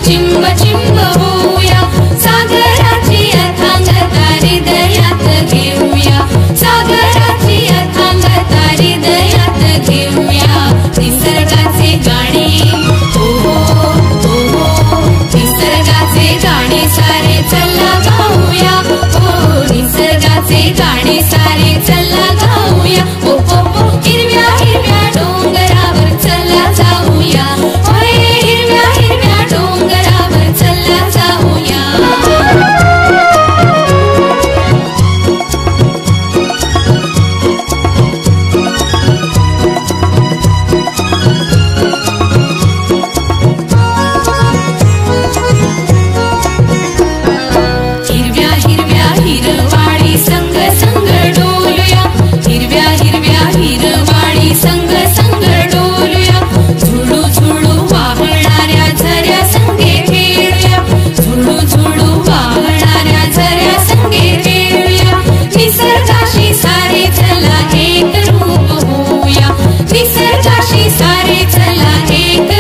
चिंब चिंब होऊया, सागराची अथांगता हृदयात घेऊया, सागराची अथांगता हृदयात घेऊया. निसर्गाचे गाणे हो हो हो, निसर्गाचे गाणे सारे चला गाऊया, हो निसर्गाचे गाणे सारे चला गाऊया. ओ हो हो, हिरव्या हिरव्या डोंगरावर चला जाऊया, होय हिरव्या हिरव्या डोंगरावर चला जाऊया. हिरव्या हिरव्या हिरवाळी संग संग डोलूया, हिरव्या हिरव्या हिरवाळी संग संग डोलूया. झुळू झुळू वाहणाऱ्या झऱ्या संगे खेळूया, झुळू झुळू वाहणाऱ्या झऱ्या संगे खेळूया. निसर्गाशी सारे चला एक रूप होऊया, निसर्गाशी सारे चला एक